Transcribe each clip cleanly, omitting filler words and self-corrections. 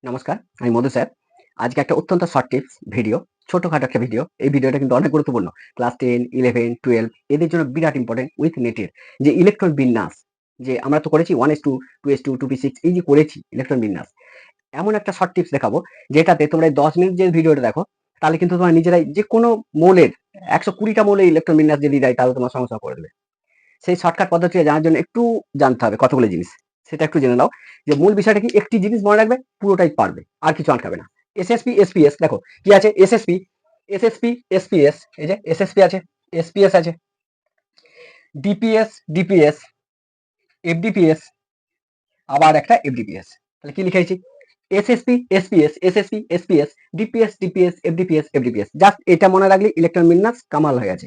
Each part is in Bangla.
নমস্কার, আমি মধু স্যার। আজকে একটা অত্যন্ত শর্ট টিপস ভিডিও, ছোটখাটো একটা ভিডিও। এই ভিডিওটা কিন্তু অনেক গুরুত্বপূর্ণ। ক্লাস 10, 11, 12 এদের জন্য বিরাট ইম্পোর্টেন্ট উইথ নেটের যে ইলেকট্রন বিন্যাস, যে আমরা তো করেছি 1s2, 2s2, 2p6 এই যে করেছি ইলেকট্রন বিন্যাস। এমন একটা শর্ট টিপস দেখাবো যেটাতে তোমরা এই 10 মিনিট যে ভিডিওটা দেখো, তাহলে কিন্তু তোমরা নিজেরাই যেকোনো মৌলের 120 টা মৌলের ইলেকট্রন বিন্যাস যদি দেয় তাহলে তোমার সঙ্গে সঙ্গে করে দেবে। সেই শর্টকাট পদ্ধতিটা জানার জন্য একটু জানতে হবে কতগুলো জিনিস। সেটা একটু জেনে নাও যে মূল বিষয়টা কি। একটি জিনিস মনে রাখবে, পুরোটাই পারবে, আর কিছু আটকাবে না। এসএসপি এসপিএস দেখো কি আছে। এসএসপি এসএসপি এসপিএস, এই যে এসএসপি আছে, এসপিএস আছে, ডিপিএস ডিপিএস, এফডিপিএস, আবার একটা এফডিপিএস। তাহলে কি লিখেছি? SSP SPS, SSP SPS, DPS DPS, FDPS FDPS. Just এটা মনে রাখলে ইলেকট্রন বিন্যাস কামাল হয়ে গেছে।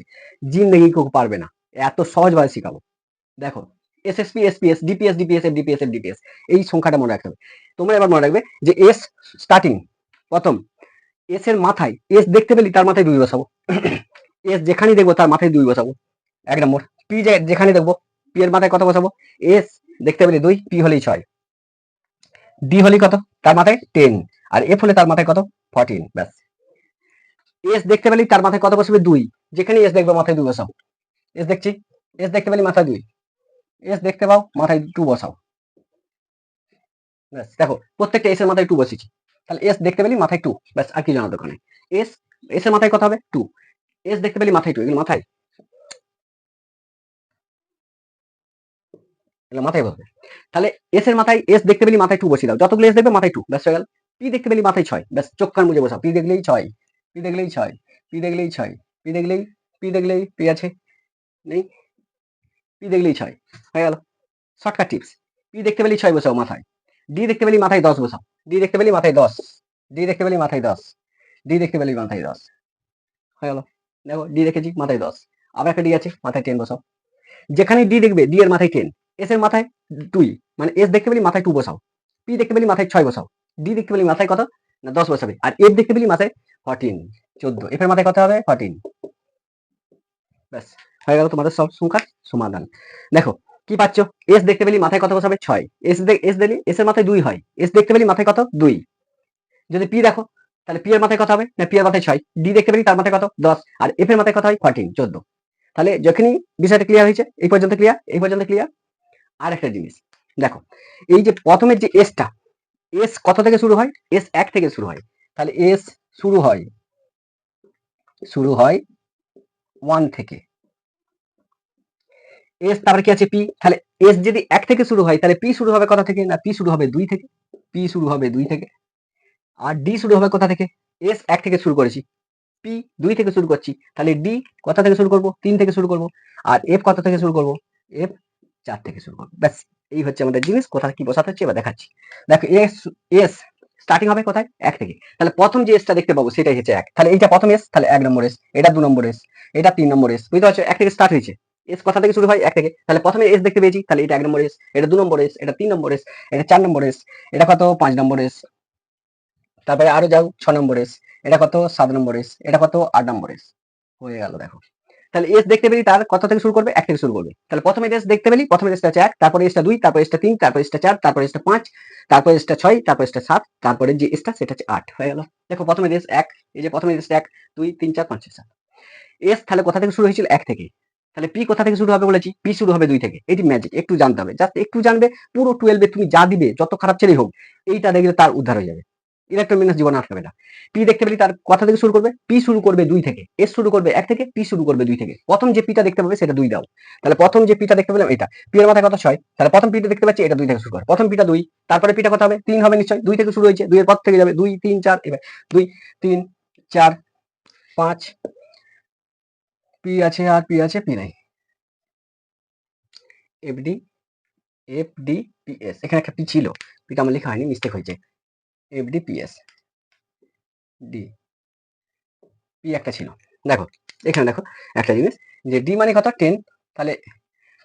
জিন্দেগি কেউ পারবে না, এত সহজভাবে শিখাবো। দেখো SSP SPS, DPS DPS, FDPS FDPS, এই সংখ্যাটা মনে রাখতে হবে। তোমরা এবার মনে রাখবে যে এস স্টার্টিং, প্রথম এস এর মাথায়, এস দেখতে পেলি তার মাথায় 2 বসাবো। এস যেখানেই দেখবো তার মাথায় 2 বসাবো, 1 নম্বর। পি যেখানে দেখবো, পি এর মাথায় কত বসাবো? এস দেখতে পেলি 2, পি হলেই 6, ডি হলেই কত? তার মাথায় 10, আর এফ হলে তার মাথায় কত? 14। ব্যাস। এস দেখতে পেলি তার মাথায় কত বসাবে? 2, যেখানে এস দেখবে মাথায় 2 বসাও। এস দেখছি, এস দেখতে পেলি মাথায় 2, এস দেখতে পাও মাথায় 2 বসাও। ব্যাস, দেখো প্রত্যেকটা এস এর মাথায় 2 বসিয়েছি। তাহলে এস দেখতে পেলি মাথায় 2, ব্যাস, আর কি জানার দরকার নেই। এস এস এর মাথায় কত হবে? 2, এস দেখতে পেলি মাথায় 2, এগুলো মাথায়, এগুলো মাথায় বসবে। তাহলে এস এর মাথায়, এস দেখতে পেলি মাথায় 2 বসিয়ে দাও, যতগুলো এস দেখবে মাথায় 2, ব্যাস হয়ে গেল। পি দেখতে পেলি মাথায় 6, ব্যাস চোখ কান মুজে বসাও। পি দেখলেই 6, পি দেখলেই 6, পি দেখলেই 6, পি দেখলেই, পি দেখলেই, পি আছে নেই, পি দেখলেই 6 হয়ে গেল। Shortcut tips. পি দেখতে পেলি 6 বসাও মাথায়। ডি দেখতে পেলি মাথায় 10 বসাও, ডি দেখতে পেলি মাথায় 10, ডি দেখতে পেলি মাথায় 10, ডি দেখতে পেলি মাথায় 10 হয়ে গেল। দেখো ডি রেখেছি মাথায় 10, আবার একটা ডি আছে মাথায় 10 বসাও। যেখানে ডি দেখবে ডি এর মাথায় 10, এস এর মাথায় 2, মানে এস দেখতে পেলি মাথায় 2 বসাও, পি দেখতে পেলি মাথায় 6 বসাও, ডি দেখতে পেলি মাথায় কত? না 10 বসাবে, আর এফ দেখতে পেলি মাথায় 14, 14, এফ এর মাথায় কত হবে? 14। ব্যাস হয়ে গেল তোমাদের সব সংখ্যার সমাধান। দেখো কি পাচ্ছ? এস দেখতে পেলি মাথায় কত বসাবে? 6, এস দিলি এস এর মাথায় 2 হয়, এস দেখতে পেলি মাথায় কত? 2। যদি পি দেখো তাহলে পি এর মাথায় কত হবে? না পি এর মাথায় 6, ডি দেখতে পেলি তার মাথায় কত? 10, আর এফ এর মাথায় কত হয়? 14, 14। তাহলে যখনই বিষয়টা ক্লিয়ার হয়েছে, এই পর্যন্ত ক্লিয়ার, এই পর্যন্ত ক্লিয়ার। আর একটা জিনিস দেখো, এই যে প্রথমের যে এসটা, এস কত থেকে শুরু হয়? এস 1 থেকে শুরু হয়। তাহলে এস শুরু হয়, শুরু হয় 1 থেকে। এস তারপরে কি আছে? পি। তাহলে এস যদি 1 থেকে শুরু হয় তাহলে পি শুরু হবে কোথা থেকে? না পি শুরু হবে 2 থেকে, পি শুরু হবে 2 থেকে। আর ডি শুরু হবে কোথা থেকে? এস 1 থেকে শুরু করেছি, পি 2 থেকে শুরু করছি, তাহলে ডি কোথা থেকে শুরু করব? 3 থেকে শুরু করব। আর এফ কত থেকে শুরু করব? এফ 4 থেকে শুরু করব। ব্যাস, এই হচ্ছে আমাদের জিনিস। কোথায় কি বসাতে হচ্ছে এবার দেখাচ্ছি। দেখো এস, এস স্টার্টিং হবে কোথায়? 1 থেকে। তাহলে প্রথম যে এসটা দেখতে পাবো সেটাই হচ্ছে 1। তাহলে এইটা প্রথম এস, তাহলে 1 নম্বর এস, এটা 2 নম্বর এস, এটা 3 নম্বর এস। বুঝতে পারছো? 1 থেকে স্টার্ট হয়েছে। এস কোথা থেকে শুরু হয়? 1 থেকে। তাহলে প্রথমে এস দেখতে পেয়েছি, তাহলে এটা 1 নম্বর এস, এটা 2 নম্বর এস, এটা 3 নম্বর এস, এটা 4 নম্বর এস, এটা কত? 5 নম্বর এস। তারপরে আরো যাও, 6 নম্বর এস, এটা কত? 7 নম্বর এস, এটা কত? 8 নম্বর এস। হয়ে গেল। দেখো তাহলে এস দেখতে পেলি তার কত থেকে শুরু করবে? 1 থেকে শুরু করবে। তাহলে প্রথমে এস দেখতে পেলি, প্রথমে এসটা হচ্ছে 1, তারপরে এসটা 2, তারপরে এসটা 3, তারপরে এসটা 4, তারপরে এসটা 5, তারপরে এসটা 6, তারপরে এসটা 7, তারপরে যে এসটা সেটা হচ্ছে 8 হয়ে গেল। দেখো প্রথমে এস 1, এই যে প্রথমে এসটা 1, 2, 3, 4, 5, 6, 7। এস তাহলে কোথা থেকে শুরু হয়েছিল? 1 থেকে। তাহলে পি কোথা থেকে শুরু হবে বলেছি? পি শুরু হবে 2 থেকে। এটি ম্যাজিক, একটু জানতে হবে, জাস্ট একটু জানবে। পুরো 12 এ তুমি যা দিবে, যত খারাপ ছেলেই হোক, এইটা দেখলে তার উদ্ধার হয়ে যাবে। ইলেকট্রন বিন্যাস জীবনে আটকাবে না। পি দেখতে পেলি তার কথা থেকে শুরু করবে, পি শুরু করবে 2 থেকে, এস শুরু করবে 1 থেকে, পি শুরু করবে 2 থেকে। প্রথম যে পিটা দেখতে পাবে সেটা 2 দাও। তাহলে প্রথম যে পিটা দেখতে পেলাম এটা, পি এর মাথায় কত? 6, তাহলে প্রথম পিটা দেখতে পাচ্ছি এটা 2 থেকে শুরু করে। প্রথম পিটা 2, তারপরে পিটা কত হবে? 3 হবে নিশ্চয়ই, 2 থেকে শুরু হয়েছে, 2 এর পর থেকে যাবে 2, 3, 4, এবার 2, 3, 4, 5, পি আছে, আর পি আছে, পি নাই। এফডি, এফডি, পিএস, এখানে একটা পি ছিল, পিটা আমার লেখা হয়নি, মিস্টেক হয়েছে। এফডি, পিএস, ডি, পি একটা ছিল। দেখো এখানে দেখো একটা জিনিস, যে ডি মানে কত? 10। তাহলে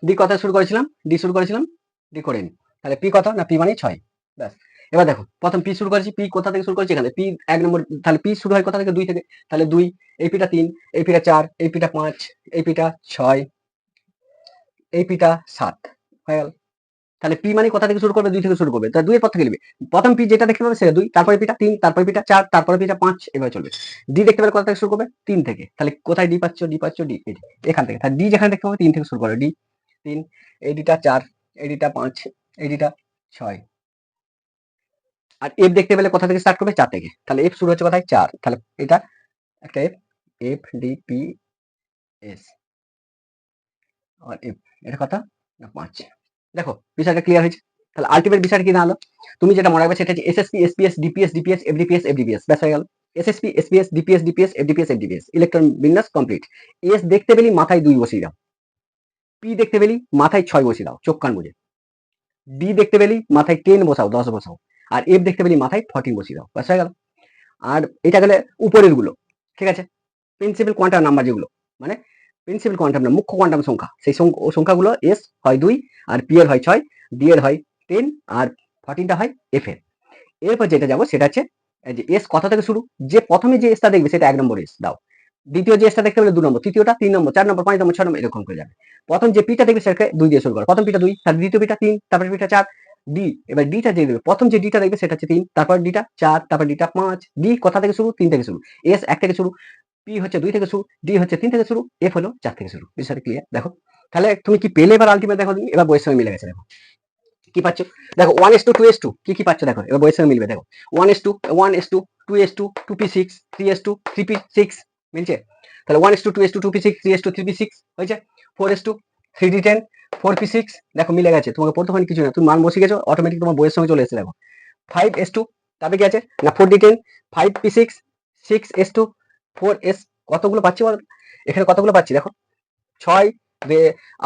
ডি কত শুরু করেছিলাম? ডি শুরু করেছিলাম, ডি করে নি। তাহলে পি কত? না পি মানে 6। ব্যাস। এবার দেখো প্রথম পি শুরু করেছি, পি কোথা থেকে শুরু করেছি? এখানে পি 1 নম্বর। তাহলে পি শুরু হয় কোথা থেকে? 2 থেকে। তাহলে 2, এই পিটা 3, এই পিটা 4, এই পিটা 5, এই পিটা 6, এই পিটা 7 হয়ে গেল। তাহলে পি মানে কোথা থেকে শুরু করবে? 2 থেকে শুরু করবে। তাহলে 2 এর পর থেকে লিখবে। প্রথম পি যেটা দেখতে পাবে সেটা 2, তারপরে পিটা 3, তারপরে পিটা 4, তারপরে পিটা 5, এভাবে চলবে। ডি দেখতে পেলে কোথা থেকে শুরু করবে? 3 থেকে। তাহলে কোথায় ডি পাচ্ছ? ডি পাচ্ছ ডি এখান থেকে। তাহলে ডি যেখানে দেখতে পাবে 3 থেকে শুরু করবে। ডি 3, এই ডিটা 4, এই ডিটা 5, এই ডিটা 6। আর এফ দেখতে পেলে কোথা থেকে স্টার্ট করবে? 4 থেকে। তাহলে এফ শুরু হচ্ছে কোথায়? 4। তাহলে এটা একটা F, F D P S R F, এটা কত? না 5। দেখো বিষয়টা ক্লিয়ার হয়েছে। তাহলে আলটিমেট বিষয়টা কি দাঁড়ালো? তুমি যেটা মনে রাখবে সেটা হচ্ছে SSP, SPS, DPS, DPS, FDPS, FDPS, ব্যাস হয়ে গেল। SSP, SPS, DPS, DPS, FDPS, FDPS, electron বিন্যাস কমপ্লিট। এস দেখতে পেলি মাথায় 2 বসিয়ে দাও। পি দেখতে পেলি মাথায় 6 বসিয়ে দাও, চোখ কান বুঝে। ডি দেখতে পেলি মাথায় 10 বসাও, 10 বসাও। আর এফ দেখতে পেলি মাথায় 14 বসিয়ে দাও, ব্যাস হয়ে গেল। আর এটা গেলে উপরের গুলো, ঠিক আছে? প্রিন্সিপাল কোয়ান্টাম নাম্বার যেগুলো, মানে প্রিন্সিপাল কোয়ান্টাম না, মুখ্য কোয়ান্টাম সংখ্যা, সেই সংখ্যাগুলো এস হয় 2, আর পি এর হয় 6, ডি এর হয় 10, আর 14টা হয় এফ এর। এরপর যেটা যাবো সেটা হচ্ছে যে এস কথা থেকে শুরু। যে প্রথমে যে এসটা দেখবে সেটা 1 নম্বর এস দাও। দ্বিতীয় যে এসটা দেখতে পেলে 2 নম্বর, তৃতীয়টা 3 নম্বর, 4 নম্বর, 5 নম্বর, 6 নম্বর, এরকম করে যাবে। প্রথম যে পিটা দেখবে সেটাকে 2 দিয়ে শুরু করো। প্রথম পিটা 2, তারপর দ্বিতীয় পিটা 3, তারপরে পিটা 4, ডি। এবার ডিটা যে দেবে, প্রথম যে ডিটা দেখবে সেটা হচ্ছে 3, তারপর ডিটা 4, তারপর ডিটা 5। ডি কথা থেকে শুরু? 3 থেকে শুরু। এস 1 থেকে শুরু, পি হচ্ছে 2 থেকে শুরু, ডি হচ্ছে 3 থেকে শুরু, এফ হলো 4 থেকে শুরু। বিষয়টা ক্লিয়ার? দেখো তাহলে তুমি কি পেলে? এবার আলটিমেট দেখো, তুমি এবার বইয়ের সঙ্গে মিলে গেছে। দেখো কি পাচ্ছ? দেখো 1:2, 2:2 কি পাচ্ছ? দেখো এবার বইয়ের সঙ্গে মিলবে। দেখো 1:1, 2:2, 2p6, 3:2, 3p6 মিলছে। তাহলে 1:2, 2:2, 2p6, 3:2, 3p6 হয়েছে। 4:2, 3d10, 4p6, দেখো মিলে গেছে। তোমাকে পড়তে হয় কিছু না, তুমি মান বসে গেছো, অটোমেটিক তোমার বইয়ের সঙ্গে চলে এসেছে। দেখো 5:2, তারপরে কি আছে না 4d10, 5p6, 6:2, 4s, কতগুলো পাচ্ছি বল? এখানে কতগুলো পাচ্ছি? দেখো 6,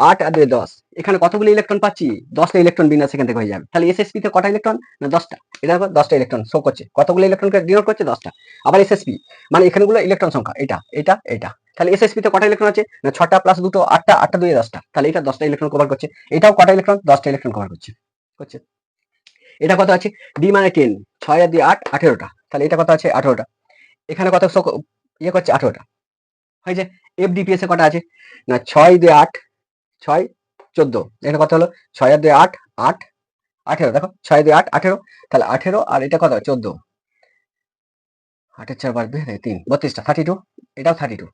8 আর 10, এখানে কতগুলো ইলেকট্রন পাচ্ছি? 10টা ইলেকট্রন বিন্যাস এখান থেকে হয়ে যাবে। তাহলে এসএসপি তে কটা ইলেকট্রন? না 10টা। এটা দেখো 10টা ইলেকট্রন শো করছে। কতগুলো ইলেকট্রনকে ডিনোট করছে? 10টা। আবার এসএসপি মানে এখানেগুলো ইলেকট্রন সংখ্যা, এটা এটা এটা। তাহলে এসএসপি তে কটা ইলেকট্রন আছে? না 6টা প্লাস 2টো 8টা, 8টা 2 10টা। তাহলে এটা 10টা ইলেকট্রন কভার করছে। এটাও কটা ইলেকট্রন? 10টা ইলেকট্রন কভার করছে। করছে। এটা কত আছে? ডি মানে 10, 6 আর 2 8, 18টা। তাহলে এটা কত আছে? 18টা। এখানে কত ইয়ে করছে? 18টা। হয় যে এফডিপিএস এ কটা আছে? না 6, 2, 8, 6, 14, এটা কত হলো? 6 আর 2 8, 8, 18। দেখো 6, 2, 8, 18। তাহলে 18 আর এটা কত? 14, 8 এর 4 বার 2, 3, 32টা, 32। এটাও 32,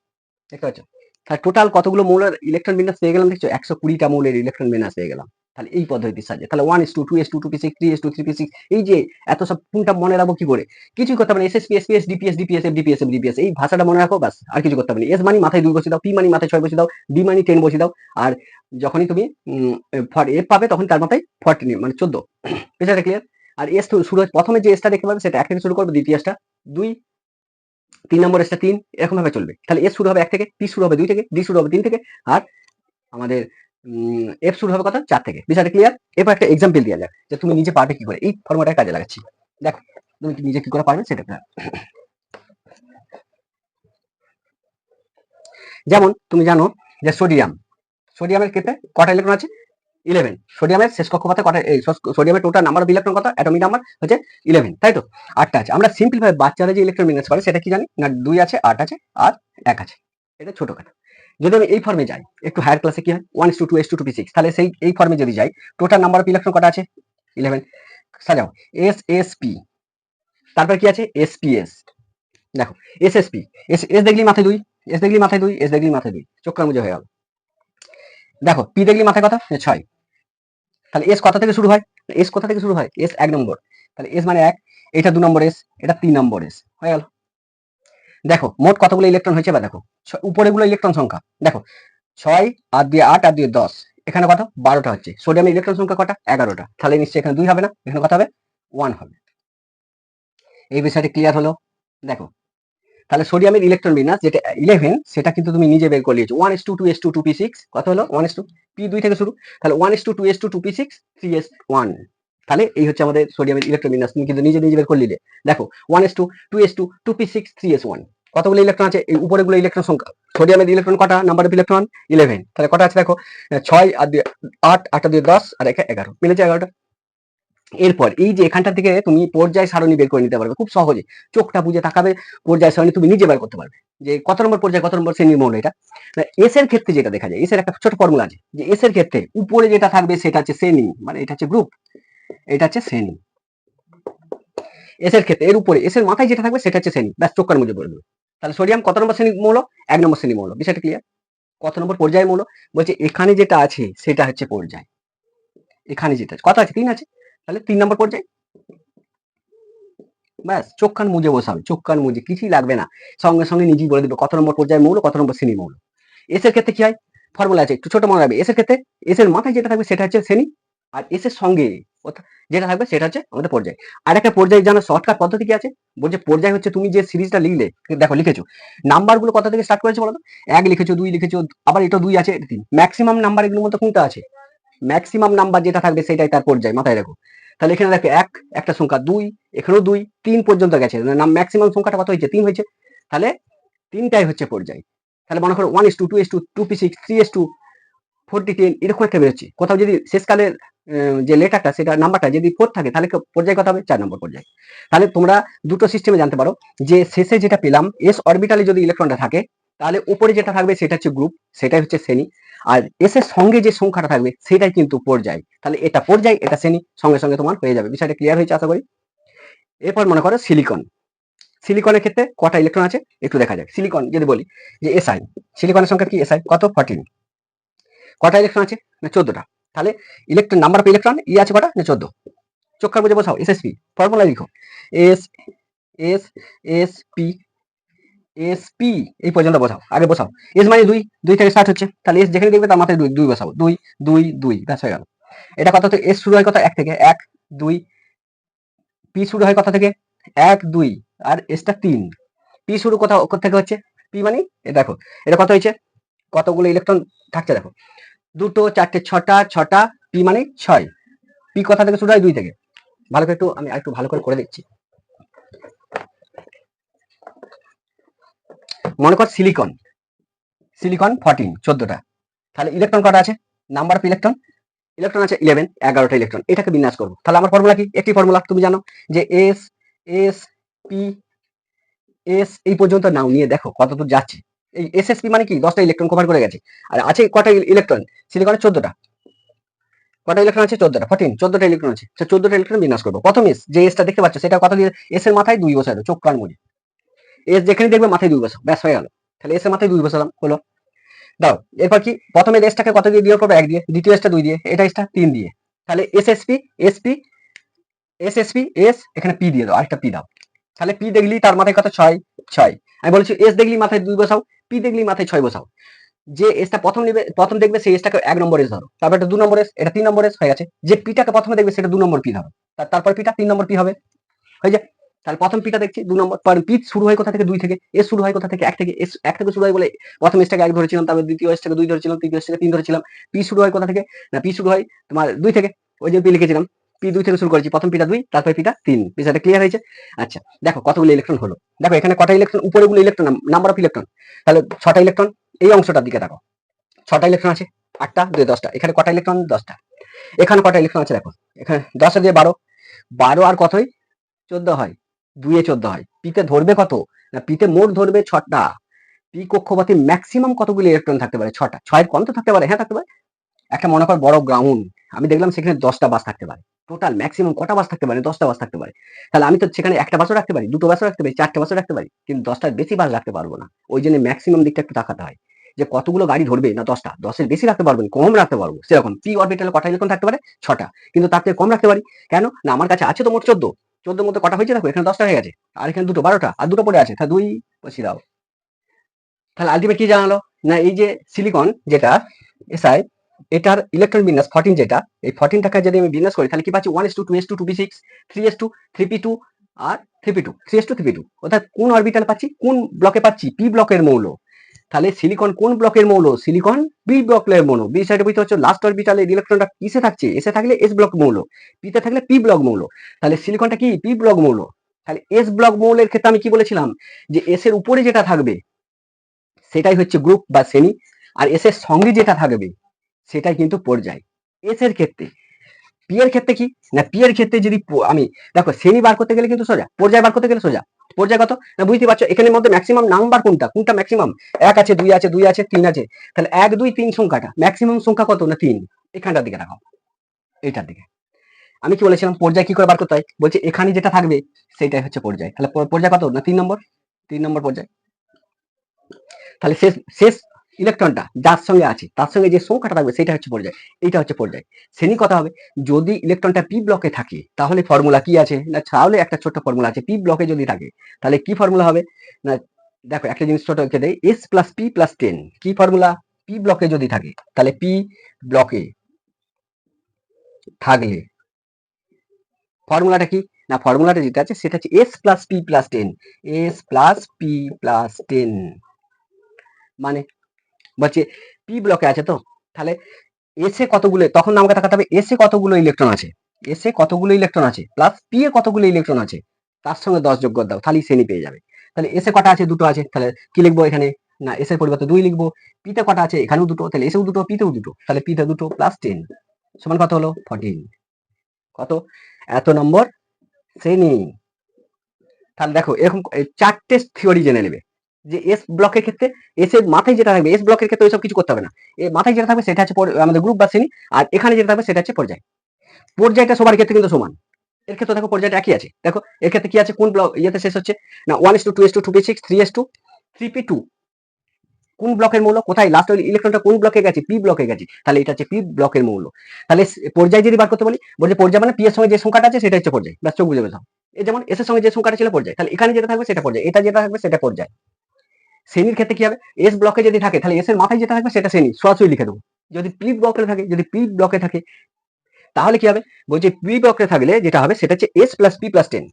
দেখতে পাচ্ছ? তাহলে টোটাল কতগুলো মৌলের ইলেকট্রন বিন্যাস পেয়ে গেলাম? দেখছো 120টা মৌলের ইলেকট্রন বিন্যাস পেয়ে গেলাম। তাহলে এই পদ্ধতির সাহায্যে। তাহলে 1:2, 2:2, 2p6, 3:2, 3p6, এই যে এত সব কোনটা মনে রাখবো কি করে? কিছুই করতে হবে না। SSP, SPS, DPS, DPS, FDPS, FDPS, এই ভাষাটা মনে রাখো, বাস। আর কিছু করতে হবে না। এস মানে মাথায় 2 বসিয়ে দাও, পি মানে মাথায় 6 বসিয়ে দাও, ডি মানে 10 বসিয়ে দাও। আর যখনই তুমি এফ পাবে তখন তার মাথায় 14 মানে 14। বিষয়টা ক্লিয়ার? আর এস শুরু প্রথমে যে এসটা দেখতে পাবে সেটা 1 থেকে শুরু করবে, দ্বিতীয়টা 2, 3 নম্বর এসটা 3, এরকম ভাবে চলবে। তাহলে এস শুরু হবে 1 থেকে, পি শুরু হবে 2 থেকে, ডি শুরু হবে 3 থেকে, আর আমাদের এফ শুরু হবে কত? 4 থেকে। বিষয়টা ক্লিয়ার? এরপর একটা এক্সাম্পল দেওয়া যাক যে তুমি নিজে পারবে কি করে। এই ফর্মুলাটা কাজে লাগাচ্ছি। দেখো তুমি নিজে কি করে পারবে সেটা। যেমন তুমি জানো যে সোডিয়ামের ক্ষেত্রে কটা ইলেকট্রন আছে? 11। সোডিয়ামের শেষ কক্ষপথে কটা? সোডিয়ামের টোটাল নাম্বার অফ ইলেকট্রন কত? অ্যাটমিক নাম্বার হচ্ছে 11, তাই তো? 8টা আছে। আমরা সিম্পল ভাবে বাচ্চারা যে ইলেকট্রন বিন্যাস করে সেটা কি জানি? না 2 আছে, 8 আছে, আর 1 আছে। এটা ছোটখাটো। যদি আমি এই ফর্মে যাই, একটু হায়ার ক্লাসে কি হয়? 1:2, 2:2, 2p6, তাহলে সেই এই ফর্মে যদি যাই, টোটাল নাম্বার অফ ইলেকট্রন কটা আছে? 11। সাজাও এসএসপি, তারপর কি আছে? এসপিএস। দেখো এসএসপি, এস দেখলি মাথায় 2, এস দেখলি মাথায় 2, এস দেখলি মাথায় 2, চোখ কান বুঝে হয়ে গেল। দেখো পি দেখলি মাথায় কত? 6। তাহলে এস কোথা থেকে শুরু হয়? এস কোথা থেকে শুরু হয়? এস 1 নম্বর। তাহলে এস মানে 1, এটা 2 নম্বর এস, এটা 3 নম্বর এস, হয়ে গেল। দেখো মোট কতগুলো ইলেকট্রন হয়েছে বা দেখো উপরেগুলো ইলেকট্রন সংখ্যা। দেখো 6 আর 2 8 আর 2 10, এখানে কত? 12টা হচ্ছে। সোডিয়ামের ইলেকট্রন সংখ্যা কটা? 11টা। তাহলে নিশ্চয়ই এখানে 2 হবে না, এখানে কত হবে? 1 হবে। এই বিষয়টি ক্লিয়ার হলো? দেখো তাহলে সোডিয়ামের ইলেকট্রন বিন্যাস যেটা 11, সেটা কিন্তু তুমি নিজে বের করে নিয়েছো। 1:2, 2:2, 2p6, কত হলো? 1:2, পি 2 থেকে শুরু। তাহলে 1:2, 2:2, 2p6, 3s1। তাহলে এই হচ্ছে আমাদের সোডিয়ামের ইলেকট্রন বিন্যাস। তুমি কিন্তু নিজে নিজে বের করে নিলে। দেখো 1:2, 2:2, 2p6, 3s1, কতগুলো ইলেকট্রন আছে? এই উপরেগুলো ইলেকট্রন সংখ্যা। সোডিয়ামের ইলেকট্রন কটা? Number of electron 11। তাহলে কটা আছে দেখো? 6 আর 2 8, 8 আর 2 10, আর 1 11, মিলেছে 11টা। এরপর এই যে এখানটা থেকে তুমি পর্যায় সারণী বের করে নিতে পারবে খুব সহজে, চোখটা বুঝে তাকাবে, পর্যায় সারণী তুমি নিজে বের করতে পারবে যে কত নম্বর পর্যায় কত নম্বর শ্রেণীর মৌল এটা। এস এর ক্ষেত্রে যেটা দেখা যায়, এস এর একটা ছোট ফর্মুলা আছে যে এস এর ক্ষেত্রে উপরে যেটা থাকবে সেটা হচ্ছে শ্রেণী, মানে এটা হচ্ছে গ্রুপ, এটা হচ্ছে শ্রেণী। এস এর ক্ষেত্রে এর উপরে এস এর মাথায় যেটা থাকবে সেটা হচ্ছে শ্রেণী, ব্যাস চোখ কান মুজে বলে দেবে। তাহলে সোডিয়াম কত নম্বর শ্রেণী মৌল? 1 নম্বর শ্রেণী মৌল, বিষয়টা ক্লিয়ার। কত নম্বর পর্যায় মৌল বলছে, এখানে যেটা আছে সেটা হচ্ছে পর্যায়, এখানে যেটা কত আছে 3 আছে, তাহলে 3 নম্বর পর্যায়। ব্যাস চোখ কান মুজে বসাবে, চোখ কান মুজে, কিছুই লাগবে না, সঙ্গে সঙ্গে নিজেই বলে দিবে কত নম্বর পর্যায় মৌল কত নম্বর শ্রেণী মৌল। এস এর ক্ষেত্রে কি হয়, ফর্মুলা আছে একটু ছোট মনে রাখবে। এস এর ক্ষেত্রে এস এর মাথায় যেটা থাকবে সেটা হচ্ছে শ্রেণী, আর এস এর সঙ্গে যেটা থাকবে সেটা হচ্ছে আমাদের পর্যায়। আর একটা পর্যায় জানার শর্টকাট পদ্ধতি কি আছে, বলছে পর্যায় হচ্ছে তুমি যে সিরিজটা লিখলে, দেখো লিখেছো নাম্বার গুলো কত থেকে স্টার্ট করেছো বলো তো, 1 লিখেছো 2 লিখেছো, আবার এটা 2 আছে, এটা 3, ম্যাক্সিমাম নাম্বার এগুলোর মধ্যে কোনটা আছে, ম্যাক্সিমাম নাম্বার যেটা থাকবে সেটাই তার পর্যায়, মাথায় রাখো। তাহলে এখানে দেখো একটা সংখ্যা 2, এখানেও 2, 3 পর্যন্ত গেছে, ম্যাক্সিমাম সংখ্যাটা কত হয়েছে 3 হয়েছে, তাহলে 3টাই হচ্ছে পর্যায়। তাহলে মনে করো 1:2, 2:2, 2p6, 3:2, 40:10 এরকম একটা বেরোচ্ছে। কোথাও যদি শেষকালের যে লেটারটা সেটা নাম্বারটা যদি 4 থাকে তাহলে পর্যায় কত হবে, 4 নম্বর পর্যায়। তাহলে তোমরা দুটো সিস্টেমে জানতে পারো যে শেষে যেটা পেলাম এস অরবিটালে যদি ইলেকট্রনটা থাকে তাহলে উপরে যেটা থাকবে সেটা হচ্ছে গ্রুপ, সেটাই হচ্ছে শ্রেণী, আর এস এর সঙ্গে যে সংখ্যাটা থাকবে সেটাই কিন্তু পর্যায়। তাহলে এটা পর্যায় এটা শ্রেণী, সঙ্গে সঙ্গে তোমার হয়ে যাবে। বিষয়টা ক্লিয়ার হয়েছে আশা করি। এরপর মনে করো সিলিকন, সিলিকনের ক্ষেত্রে কটা ইলেকট্রন আছে একটু দেখা যাক। সিলিকন যদি বলি যে এসআই, সিলিকনের সংখ্যা কি এসআই কত 14, কটা ইলেকট্রন আছে না 14টা। তাহলে ইলেকট্রন নাম্বার অফ ইলেকট্রন ই আছে কটা না 14, চোখ বুঝে বসাও এসএসপি, ফর্মুলা লিখো S S S P S P, এই পর্যন্ত বসাও, আগে বসাও। এস মানে 2, 2 থেকে স্টার্ট হচ্ছে, তাহলে এস যেখানে দেখবে তার মাথায় 2, 2 বসাও, 2 2 2 ব্যাস হয়ে গেল। এটা কত থেকে এস শুরু হয় কত 1 থেকে, 1 2, পি শুরু হয় কত থেকে 1 2, আর এসটা 3, পি শুরু কোথাও থেকে হচ্ছে, পি মানে এ দেখো এটা কত হয়েছে, কতগুলো ইলেকট্রন থাকছে দেখো, 2 4 6টা 6টা, পি মানে 6, পি কোথা থেকে শুরু হয় 2 থেকে। ভালো করে একটু আমি আরেকটু ভালো করে দিচ্ছি। মনে কর সিলিকন, সিলিকন 14, 14টা, তাহলে ইলেকট্রন কটা আছে, নাম্বার অফ ইলেকট্রন, ইলেকট্রন আছে 11, 11টা ইলেকট্রন। এটাকে বিন্যাস করবো, তাহলে আমার ফর্মুলা কি, একটি ফর্মুলা তুমি জানো যে এস এস পি এস, এই পর্যন্ত নাও নিয়ে দেখো কত দূর যাচ্ছে। এই এসএসপি মানে কি 10টা ইলেকট্রন কভার করে গেছে, আর আছে কটা ইলেকট্রন সিলিকনের 14টা, কটা ইলেকট্রন আছে 14টা, 14, 14টা ইলেকট্রন আছে, 14টা ইলেকট্রন বিন্যাস করবো। প্রথম এস যে এসটা দেখতে পাচ্ছ সেটা কত দিয়ে, এস এর মাথায় 2 বসালো, চোখ কান মুজে, এস যেখানে দেখবে মাথায় 2 বসাও, ব্যাস হয়ে গেল। তাহলে এস এর মাথায় 2 বসালাম, হলো। দাও এরপর কি, প্রথমে এসটাকে কত দিয়ে বিয়োগ করবো, 1 দিয়ে, দ্বিতীয় এসটা 2 দিয়ে, এটা এসটা 3 দিয়ে, তাহলে এসএসপি এসপি এসএসপি এস, এখানে পি দিয়ে দাও, আরেকটা পি দাও। তাহলে পি দেখলি তার মাথায় কত 6, 6, আমি বলেছি এস দেখলি মাথায় 2 বসাও, পি দেখলি মাথায় 6 বসাও। যে এসটা প্রথম নেবে, প্রথম দেখবে সেই এসটাকে 1 নম্বর এস ধরো, তারপর এটা 2 নম্বর এস, এটা 3 নম্বর এস হয়ে গেছে। যে পিটাকে প্রথমে দেখবে সেটা 2 নম্বর পি ধরো, তারপর পিটা 3 নম্বর পি হবে, হয়ে যায়। তাহলে প্রথম পিটা দেখছি 2 নম্বর, পর পি শুরু হয় কোথা থেকে 2 থেকে, এস শুরু হয় কোথা থেকে 1 থেকে, এস 1 থেকে শুরু হয় বলে প্রথম এসটাকে 1 ধরেছিলাম, তারপর দ্বিতীয় এসটাকে 2 ধরেছিলাম, তৃতীয় এসটাকে 3 ধরেছিলাম। পি শুরু হয় কোথা থেকে না, পি শুরু হয় তোমার 2 থেকে, ওই যে পি লিখেছিলাম, পি 2 থেকে শুরু করেছি, প্রথম পিটা 2, তারপর পিটা 3, বিষয়টা ক্লিয়ার হয়েছে। আচ্ছা দেখো কতগুলো ইলেকট্রন হলো, দেখো এখানে কটা ইলেকট্রন, উপরেগুলো ইলেকট্রন নাম্বার অফ ইলেকট্রন, তাহলে 6টা ইলেকট্রন, এই অংশটার দিকে দেখো 6টা ইলেকট্রন আছে, 8টা 2 10টা, এখানে কটা ইলেকট্রন 10টা, এখানে কটা ইলেকট্রন আছে দেখো, এখানে 10 দিয়ে 12, 12 আর কত হয় 14 হয়, 2 এ 14 হয়। পিতে ধরবে কত না, পিতে মোট ধরবে 6টা, পি কক্ষপথে ম্যাক্সিমাম কতগুলো ইলেকট্রন থাকতে পারে, 6টা, 6 এর কম তো থাকতে পারে, হ্যাঁ থাকতে পারে। একটা মনে কর বড় গ্রাউন্ড, আমি দেখলাম সেখানে 10টা বাস থাকতে পারে, টোটাল ম্যাক্সিমাম কটা বাস থাকতে পারে, 10টা বাস থাকতে পারে। তাহলে আমি তো সেখানে একটা বাসও রাখতে পারি, দুটো বাসও রাখতে পারি, 4টে বাসও রাখতে পারি, কিন্তু 10টার বেশি বাস রাখতে পারবো না। ওই জন্য ম্যাক্সিমাম দিকটা একটু তাকাতে হয় যে কতগুলো গাড়ি ধরবে, না 10টা, 10এর বেশি রাখতে পারবো না, কম রাখতে পারবো। সেরকম পি অরবিটালে কটা ইলেকট্রন থাকতে পারে, 6টা, কিন্তু তার থেকে কম রাখতে পারি কেন না, আমার কাছে আছে তো মোট 14, 14 মধ্যে কটা হয়েছে দেখো, এখানে 10টা হয়ে গেছে, আর এখানে দুটো 12টা, আর দুটো পড়ে আছে, তাহলে 2 বসিয়ে দাও। তাহলে আলটিমেট কি জানালো না, এই যে সিলিকন যেটা এসআই, এটার ইলেকট্রন বিন্যাস 14, যেটা এই 14টাকে যদি আমি বিন্যাস করি তাহলে কি পাচ্ছি 1:2, 2:2, 2p6, 3s2, 3p2, আর 3p2, 3s2, 3p2, অর্থাৎ কোন অরবিটাল পাচ্ছি, কোন ব্লকে পাচ্ছি, পি ব্লকের মৌল। তাহলে সিলিকন কোন ব্লকের মৌল, সিলিকন পি ব্লকের মৌল। বি সাইডে বুঝতে হচ্ছে লাস্ট অরবিটালে ইলেকট্রনটা কিসে থাকছে, এসে থাকলে এস ব্লক মৌল, পিতে থাকলে পি ব্লক মৌল। তাহলে সিলিকনটা কি পি ব্লক মৌল। তাহলে এস ব্লক মৌলের ক্ষেত্রে আমি কি বলেছিলাম যে এস এর উপরে যেটা থাকবে সেটাই হচ্ছে গ্রুপ বা শ্রেণী, আর এস এর সঙ্গে যেটা থাকবে সেটাই কিন্তু পর্যায়। এস এর ক্ষেত্রে পি এর ক্ষেত্রে কি না, পি এর ক্ষেত্রে যদি আমি দেখো শ্রেণী বার করতে গেলে কিন্তু সোজা, পর্যায় বার করতে গেলে সোজা। পর্যায় কত না বুঝতে পারছো, এখানের মধ্যে ম্যাক্সিমাম নাম্বার কোনটা, কোনটা ম্যাক্সিমাম, 1 আছে 2 আছে 2 আছে 3 আছে, তাহলে 1 2 3 সংখ্যাটা ম্যাক্সিমাম সংখ্যা কত না 3, এখানটার দিকে রাখো, এইটার দিকে। আমি কি বলেছিলাম পর্যায় কি করে বার করতে হয়, বলছে এখানে যেটা থাকবে সেটাই হচ্ছে পর্যায়, তাহলে পর্যায় কত না 3 নম্বর, 3 নম্বর পর্যায়। তাহলে শেষ শেষ ইলেকট্রনটা যার সঙ্গে আছে তার সঙ্গে যে সংখ্যাটা থাকবে সেটা হচ্ছে পর্যায়, এইটা হচ্ছে পর্যায়। শ্রেণী কথা হবে যদি ইলেকট্রনটা পি ব্লকে থাকে তাহলে ফর্মুলা কি আছে না, তাহলে একটা ছোট্ট ফর্মুলা আছে, পি ব্লকে যদি থাকে তাহলে কি ফর্মুলা হবে না, দেখো একটা জিনিস ছোট রেখে দেয়, এস প্লাস পি প্লাস 10, কি ফর্মুলা, পি ব্লকে যদি থাকে তাহলে পি ব্লকে থাকলে ফর্মুলাটা কি না, ফর্মুলাটা যেটা আছে সেটা হচ্ছে S plus P plus 10, S plus P plus 10, মানে বলছে পি ব্লকে আছে তো, তাহলে এসে কতগুলো, তখন আমাকে তাকাতে হবে এসে কতগুলো ইলেকট্রন আছে, এসে কতগুলো ইলেকট্রন আছে প্লাস পি এ কতগুলো ইলেকট্রন আছে, তার সঙ্গে 10 যোগ করে দাও, তাহলেই শ্রেণী পেয়ে যাবে। তাহলে এসে কটা আছে, দুটো আছে, তাহলে কি লিখবো এখানে না এসের পরিবর্তে 2 লিখবো, পিতে কটা আছে এখানেও দুটো, তাহলে এসেও দুটো পিতেও দুটো, তাহলে পিতে দুটো প্লাস 10 সমান কত হলো 14, কত এত নম্বর শ্রেণী। তাহলে দেখো এরকম 4টে থিওরি জেনে নেবে যে এস ব্লকের ক্ষেত্রে এস এর মাথায় যেটা থাকবে, এস ব্লকের ক্ষেত্রে ওইসব কিছু করতে হবে না, এর মাথায় যেটা থাকবে সেটা হচ্ছে আমাদের গ্রুপ বা শ্রেণী, আর এখানে যেটা থাকবে সেটা হচ্ছে পর্যায়। পর্যায়টা সবার ক্ষেত্রে কিন্তু সমান, এর ক্ষেত্রে দেখো পর্যায়টা একই আছে, দেখো এর ক্ষেত্রে কি আছে, কোন ব্লক ইয়েতে শেষ হচ্ছে না 1:2 2:2 2p6 3:2 3p2, কোন ব্লকের মৌল কোথায় লাস্ট ইলেকট্রনটা কোন ব্লকে গেছে, পি ব্লকে গেছে, তাহলে এটা হচ্ছে পি ব্লকের মৌল। তাহলে পর্যায় যদি বার করতে বলি, বলছে পর্যায় মানে পি এর সঙ্গে যে সংখ্যাটা আছে সেটা হচ্ছে পর্যায়, ব্যাস চোখ বুঝে বেশাও। এই যেমন এস এর সঙ্গে যে সংখ্যাটা ছিল পর্যায়, তাহলে এখানে যেটা থাকবে সেটা পর্যায়, এটা যেটা থাকবে সেটা পর্যায়। শ্রেণীর ক্ষেত্রে কি হবে, এস ব্লকে যদি থাকে তাহলে এস এর মাথায় যেটা থাকবে সেটা শ্রেণী, সরাসরি লিখে দেবো। যদি পি ব্লকে থাকে, যদি পি ব্লকে থাকে তাহলে কি হবে, বলছে পি ব্লকে থাকলে যেটা হবে সেটা হচ্ছে এস প্লাস পি প্লাস 10,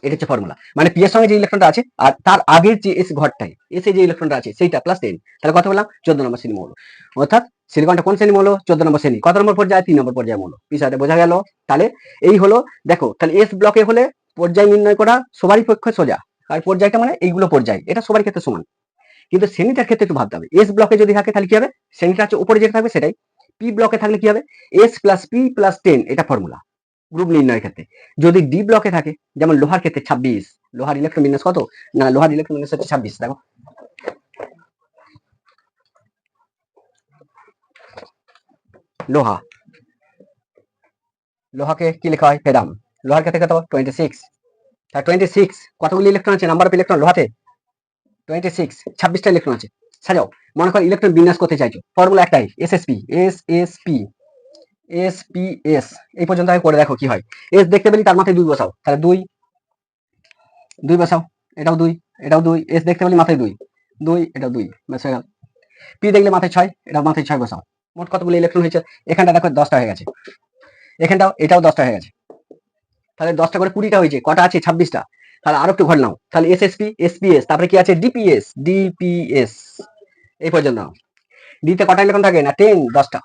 এটা হচ্ছে ফর্মুলা, মানে পি এর সঙ্গে যে ইলেকট্রনটা আছে আর তার আগের যে এস ঘরটাই এসে যে ইলেকট্রনটা আছে সেইটা প্লাস 10, তাহলে কত বললাম 14 নম্বর শ্রেণী মৌল, অর্থাৎ সিলিকনটা কোন শ্রেণী মৌল 14 নম্বর শ্রেণী, কত নম্বর পর্যায়ে 3 নম্বর পর্যায়ে মৌল, বিষয়টা বোঝা গেল। তাহলে এই হলো দেখো, তাহলে এস ব্লকে হলে পর্যায় নির্ণয় করা সবারই পক্ষে সোজা, আর পর্যায়টা মানে এইগুলো পর্যায়, এটা সবার ক্ষেত্রে সমান। কিন্তু শ্রেণীটার ক্ষেত্রে একটু ভাবতে হবে, এস ব্লকে যদি থাকে তাহলে কি হবে, শ্রেণীটা হচ্ছে উপরে যেটা থাকবে সেটাই, পি ব্লকে থাকলে কি হবে এস প্লাস পি প্লাস 10, এটা ফর্মুলা গ্রুপ নির্ণয়ের ক্ষেত্রে। যদি ডি ব্লকে থাকে যেমন লোহার ক্ষেত্রে 26, লোহার ইলেকট্রন বিন্যাস কত না, লোহার ইলেকট্রন বিন্যাস হচ্ছে 26, দেখো লোহা, লোহাকে কি লেখা হয় ফেরাম, লোহার ক্ষেত্রে কত 26, 26 কতগুলি ইলেকট্রন আছে, নাম্বার অফ ইলেকট্রন লোহাতে 26, 26টা ইলেকট্রন আছে। সাজাও, মনে করো ইলেকট্রন বিন্যাস করতে চাইছো, ফর্মুলা একটাই এসএসপি, এসএসপি এসপিএস, এই পর্যন্ত আগে করে দেখো কি হয়। এস দেখতে পেলি তার মাথায় 2 বসাও, তাহলে 2 2 বসাও, এটাও 2 এটাও 2, এস দেখতে পেলি মাথায় 2 2 এটাও 2, ব্যাস হয়ে গেল। পি দেখলে মাথায় 6, এটাও মাথায় 6 বসাও, মোট কতগুলো ইলেকট্রন হয়েছে, এখানটা দেখো 10টা হয়ে গেছে, এখানটাও এটাও 10টা হয়ে গেছে, তাহলে 10টা করে 20টা হয়েছে, কটা আছে 26টা, তাহলে আরো একটু ঘর নাও, তাহলে এসএসপি এসপিএস তারপরে কি আছে ডিপিএস ডিপিএস, এই পর্যন্ত। ডিতে কটা ইলেকট্রন থাকে না 10, 10টা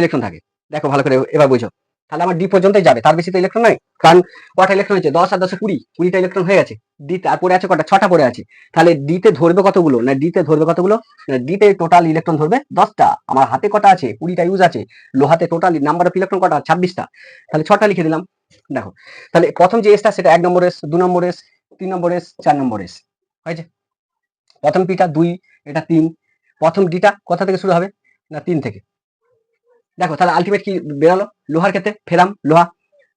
ইলেকট্রন থাকে, দেখো ভালো করে এবার বুঝো, তাহলে আমার ডি পর্যন্তই যাবে, তার বেশি তো ইলেকট্রন নাই, কারণ কটা ইলেকট্রন হয়েছে 10 আর 10 20, 20টা ইলেকট্রন হয়ে গেছে। ডি তারপরে আছে কটা 6টা পড়ে আছে, তাহলে ডিতে ধরবে কতগুলো না, ডিতে ধরবে কতগুলো না, ডিতে টোটাল ইলেকট্রন ধরবে 10টা, আমার হাতে কটা আছে 20টা ইউজ আছে, লোহাতে টোটাল নাম্বার অফ ইলেকট্রন কটা 26টা, তাহলে 6টা লিখে দিলাম। দেখো তাহলে প্রথম যে এসটা সেটা 1 নম্বর এস, 2 নম্বর এস, 3 নম্বর এস, 4 নম্বর এস হয়েছে। প্রথম পিটা 2, এটা 3, প্রথম ডিটা কোথা থেকে শুরু হবে না 3 থেকে। দেখো তাহলে আলটিমেট কি বেরোলো, লোহার ক্ষেত্রে ফেরাম লোহা,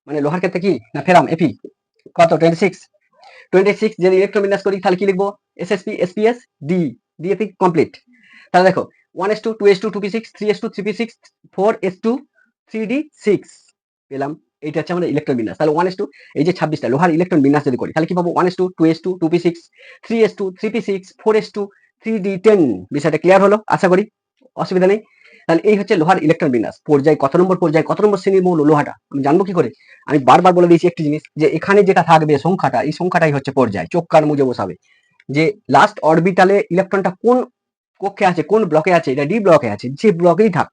মানে লোহার ক্ষেত্রে কি না ফেরাম এপি কত 26, 26 যদি ইলেকট্রন বিন্যাস করি তাহলে কি লিখবো SSP SPS D, DAP complete. তাহলে দেখো 1:2 2:2 2p6 3:2 3p6 4:2 3d6 পেলাম, এইটা হচ্ছে আমাদের ইলেকট্রন বিন্যাস। তাহলে 1:2 এই যে 26টা লোহার ইলেকট্রন বিন্যাস যদি করি তাহলে কি পাবো 1:2 2:2 2p6 3:2 3p6 4:2 3d10, বিষয়টা ক্লিয়ার হলো আশা করি, অসুবিধা নেই। তাহলে এই হচ্ছে লোহার ইলেকট্রন বিন্যাস, পর্যায় কত নম্বর পর্যায় কত নম্বর শ্রেণীর মৌল লোহাটা আমি জানবো কি করে, আমি বারবার বলে দিয়েছি একটি জিনিস যে এখানে যেটা থাকবে সংখ্যাটা, এই সংখ্যাটাই হচ্ছে পর্যায়, চোখ কান মুজে বসাবে যে লাস্ট অরবিটালে ইলেকট্রনটা কোন কক্ষে আছে কোন ব্লকে আছে, এটা ডি ব্লকে আছে, যে ব্লকেই থাক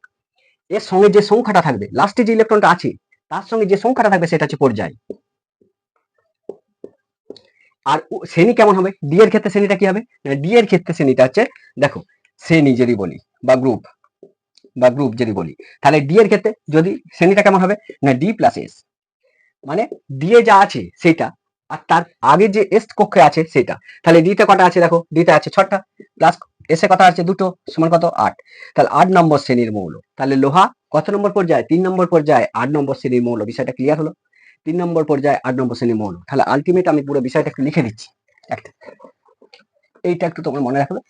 এর সঙ্গে যে সংখ্যাটা থাকবে লাস্টে যে ইলেকট্রনটা আছে তার সঙ্গে যে সংখ্যাটা থাকবে সেটা হচ্ছে পর্যায়। আর শ্রেণী কেমন হবে, ডি এর ক্ষেত্রে শ্রেণীটা কি হবে, ডি এর ক্ষেত্রে শ্রেণীটা হচ্ছে দেখো শ্রেণী যদি বলি বা গ্রুপ, বা গ্রুপ যদি বলি, তাহলে ডি এর ক্ষেত্রে যদি শ্রেণীটা কেমন হবে না ডি প্লাস এস, মানে ডি এ যা আছে সেটা আর তার আগে যে এস কক্ষে আছে সেটা। তাহলে ডিতে কটা আছে দেখো, ডিতে আছে 6টা প্লাস এসে কটা আছে 2 সমান কত 8, তাহলে 8 নম্বর শ্রেণীর মৌল। তাহলে লোহা কত নম্বর পর্যায়ে 3 নম্বর পর্যায়ে 8 নম্বর শ্রেণীর মৌল। বিষয়টা ক্লিয়ার হলো, 3 নম্বর পর্যায়ে 8 নম্বর শ্রেণীর মৌল। তাহলে আলটিমেট আমি পুরো বিষয়টা একটু লিখে দিচ্ছি একটা, এইটা একটু তোমরা মনে রাখবে,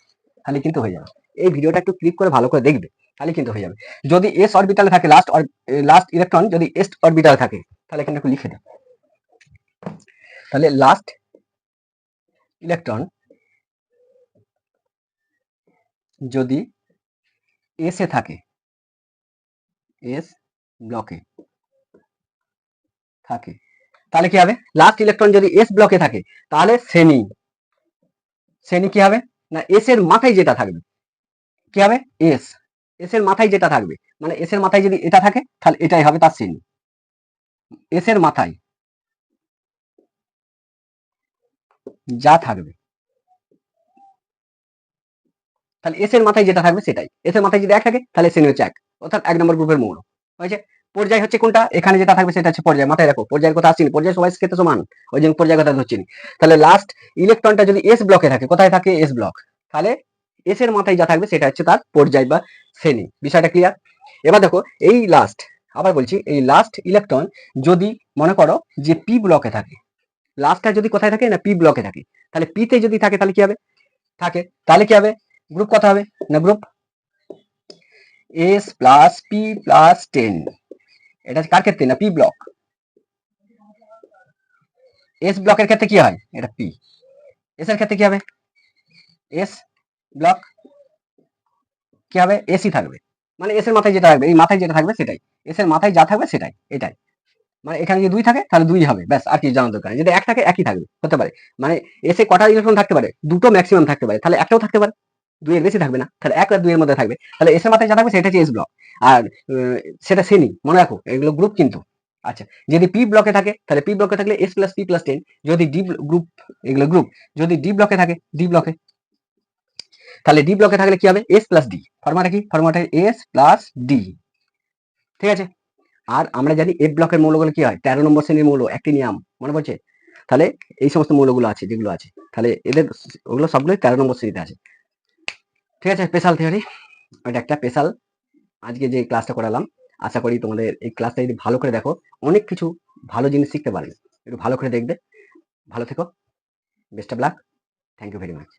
তাহলে কিন্তু হয়ে যাবে। এই ভিডিওটা একটু ক্লিক করে ভালো করে দেখবে, তাহলে কিন্তু হয়ে যাবে। যদি এস অরবিটালে থাকে লাস্ট ইলেকট্রন যদি এস অরবিটালে থাকে, তাহলে এখানে একটু লিখে দাও। তাহলে লাস্ট ইলেকট্রন যদি এস এ থাকে, এস ব্লকে থাকে, তাহলে কি হবে লাস্ট ইলেকট্রন যদি এস ব্লকে থাকে, তাহলে শ্রেণী কি হবে না এস এর মাথায় যেটা থাকবে কি হবে এস, এস এর মাথায় যেটা থাকবে, মানে এস এর মাথায় যদি এটা থাকে তাহলে এটাই হবে তার শ্রেণী। এস এর মাথায় যা থাকবে, তাহলে এস এর মাথায় যেটা থাকবে সেটাই। এস এর মাথায় যদি 1 থাকে তাহলে শ্রেণী হচ্ছে 1, অর্থাৎ 1 নম্বর গ্রুপের মৌল হয়েছে। পর্যায় হচ্ছে কোনটা, এখানে যেটা থাকবে সেটা হচ্ছে পর্যায়। মাথায় রাখো পর্যায়ের কথা আসেনি, পর্যায় সবাই ক্ষেত্রে সমান, ওই জন্য পর্যায়ের কথা ধরছি না। তাহলে লাস্ট ইলেকট্রনটা যদি এস ব্লকে থাকে, কোথায় থাকে এস ব্লক, তাহলে এস এর মাথায় যা থাকবে সেটা হচ্ছে তার পর্যায় বা শ্রেণী। বিষয়টা ক্লিয়ার? এবার দেখো এই লাস্ট, আবার বলছি এই লাস্ট ইলেকট্রন যদি মনে করো যে পি ব্লকে থাকে, লাস্টটা যদি কোথায় থাকে না পি ব্লকে থাকে, তাহলে পি তে যদি থাকে তাহলে কি হবে থাকে, তাহলে কি হবে গ্রুপ কত হবে না group S plus P plus 10। এটা কার ক্ষেত্রে না পি ব্লক, এস ব্লকের ক্ষেত্রে কি হয় এটা পি, এস এর ক্ষেত্রে কি হবে এস ব্লক কি হবে এসই থাকবে, মানে এস এর মাথায় যেটা থাকবে, এই মাথায় যেটা থাকবে সেটাই, এস এর মাথায় যা থাকবে সেটাই, এটাই। মানে এখানে যদি 2 থাকে তাহলে 2 হবে, ব্যাস আর কি জানার দরকার নেই। যদি 1 থাকে একই থাকবে, হতে পারে মানে এস এ কটা ইলেকট্রন থাকতে পারে, দুটো ম্যাক্সিমাম থাকতে পারে, তাহলে একটাও থাকতে পারে, 2 এর বেশি থাকবে না, তাহলে 1 আর 2 এর মধ্যে থাকবে। তাহলে এস এর মাথায় যা থাকবে সেটা হচ্ছে এস ব্লক, আর সেটা শ্রেণী মনে রাখো, এগুলো গ্রুপ কিন্তু। আচ্ছা, যদি পি ব্লকে থাকে তাহলে পি ব্লকে থাকলে এস প্লাস পি প্লাস 10, যদি ডি গ্রুপ, এগুলো গ্রুপ, যদি ডি ব্লকে থাকে, ডি ব্লকে তাহলে ডি ব্লকে থাকলে কি হবে এস প্লাস ডি, ফর্মুলাটা কি ফর্মুলাটা এস প্লাস ডি, ঠিক আছে। আর আমরা জানি এফ ব্লকের মৌলগুলো কি হয় 13 নম্বর শ্রেণীর মৌল, অ্যাক্টিনিয়াম মনে পড়ছে, তাহলে এই সমস্ত মৌলগুলো আছে যেগুলো আছে, তাহলে এদের ওগুলো সবগুলোই 13 নম্বর শ্রেণীতে আছে, ঠিক আছে। স্পেশাল থিওরি, এটা একটা স্পেশাল আজকে যে ক্লাসটা করালাম, আশা করি তোমাদের এই ক্লাসটা যদি ভালো করে দেখো অনেক কিছু ভালো জিনিস শিখতে পারবে, একটু ভালো করে দেখবে। ভালো থেকো, best of luck, thank you very much.